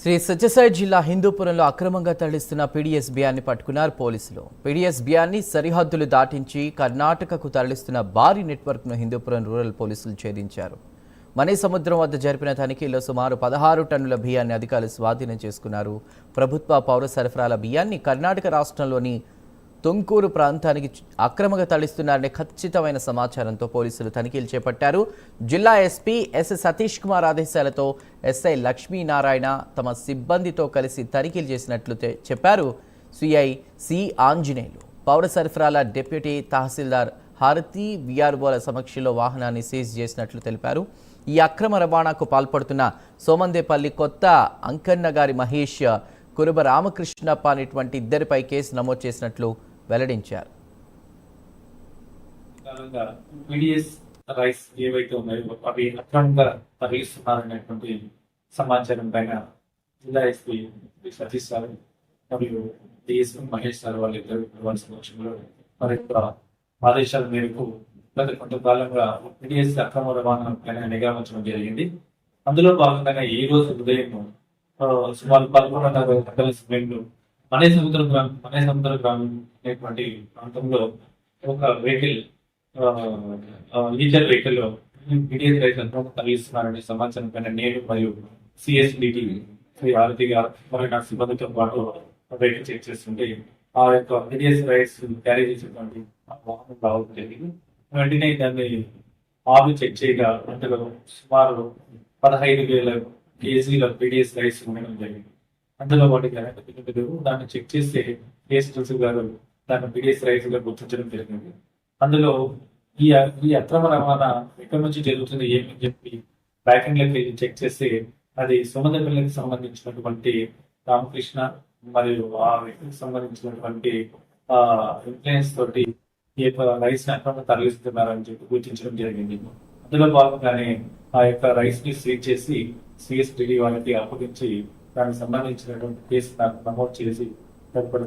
శ్రీ సత్యసాయి జిల్లా హిందూపురంలో అక్రమంగా తరలిస్తున్న పీడీఎస్ బియ్యాన్ని పట్టుకున్నారు పోలీసులు. పీడీఎస్ బియ్యాన్ని సరిహద్దులు దాటించి కర్ణాటకకు తరలిస్తున్న భారీ నెట్వర్క్ను హిందూపురం రూరల్ పోలీసులు ఛేదించారు. మనీ సముద్రం వద్ద జరిపిన తనిఖీల్లో సుమారు 16 టన్నుల బియ్యాన్ని అధికారులు స్వాధీనం చేసుకున్నారు. ప్రభుత్వ పౌర సరఫరాల బియ్యాన్ని కర్ణాటక రాష్ట్రంలోని తుంకూరు ప్రాంతానికి అక్రమంగా తరలిస్తున్నారనే ఖచ్చితమైన సమాచారంతో పోలీసులు తనిఖీలు చేపట్టారు. జిల్లా ఎస్పీ ఎస్ సతీష్ కుమార్ ఆదేశాలతో ఎస్ఐ లక్ష్మీనారాయణ తమ సిబ్బందితో కలిసి తనిఖీలు చేసినట్లు చెప్పారు. సిఐ సి ఆంజనేయులు పౌర సరఫరాల డిప్యూటీ తహసీల్దార్ హారతి విఆర్ఓల సమక్షంలో వాహనాన్ని సీజ్ చేసినట్లు తెలిపారు. ఈ అక్రమ రవాణాకు పాల్పడుతున్న సోమందేపల్లి కొత్త అంకన్నగారి మహేష్, కురుబ రామకృష్ణప్ప అనేటువంటి ఇద్దరిపై కేసు నమోదు చేసినట్లు వెల్లడించారు. పీడీఎస్ రైస్ ఏవైతే ఉన్నాయో అవి అక్రమంగా తరలిస్తున్నారనేటువంటి సమాచారం పైన జిల్లా ఎస్పీ సతీష్ సార్ మరియు డిఎస్పీ మహేష్ సార్ వాళ్ళిద్దరు సమక్షంలో మరి ఆదేశాల మేరకు గత కొంతకాలంగా పీడీఎస్ అక్రమ రవాణా పైన నిఘా ఉంచడం జరిగింది. అందులో భాగంగా ఈ రోజు ఉదయం సుమారు 11:30 గంటల సమయంలో మనే సముద్ర గ్రామం అనేటువంటి ప్రాంతంలో ఒక వెహికల్ లీజర్ వెహికల్ లో పీడీఎస్ రైస్ తరలిస్తున్నారనే సమాచారం పైన నేను మరియు సిఎస్డిటి శ్రీ ఆరతి గారు మరియు నా సిబ్బందితో పాటు వెహికల్ చెక్ చేస్తుంటే ఆ యొక్క పీడీఎస్ రైస్ క్యారీ చేసేటువంటి వాహనం రావడం జరిగింది. వెంటనే దాన్ని ఆరు చెక్ చేయగా అందులో సుమారు 15,000 కేజీల పీడీఎస్ రైస్ ఉండడం జరిగింది. అందులో వాటికి దాన్ని చెక్ చేస్తే కేసు గారు దాన్ని పీడీఎస్ రైస్ గా గుర్తించడం జరిగింది. అందులో ఈ అక్రమ రవాణా ఎక్కడి నుంచి జరుగుతుంది ఏమని చెప్పి బ్యాకింగ్ లెక్క చెక్ చేస్తే అది సోమందేపల్లికి సంబంధించినటువంటి రామకృష్ణ మరియు ఆ వ్యక్తికి సంబంధించినటువంటి ఇన్ఫ్లుయెన్స్ తోటి ఈ యొక్క రైస్ ని అక్రమంగా తరలిస్తున్నారని చెప్పి గుర్తించడం జరిగింది. అందులో భాగంగానే ఆ యొక్క రైస్ ని సీజ్ చేసి సిఎస్డిడి వాళ్ళకి అప్పగించి దానికి సంబంధించినటువంటి కేసు నమోదు చేసి తదుపరి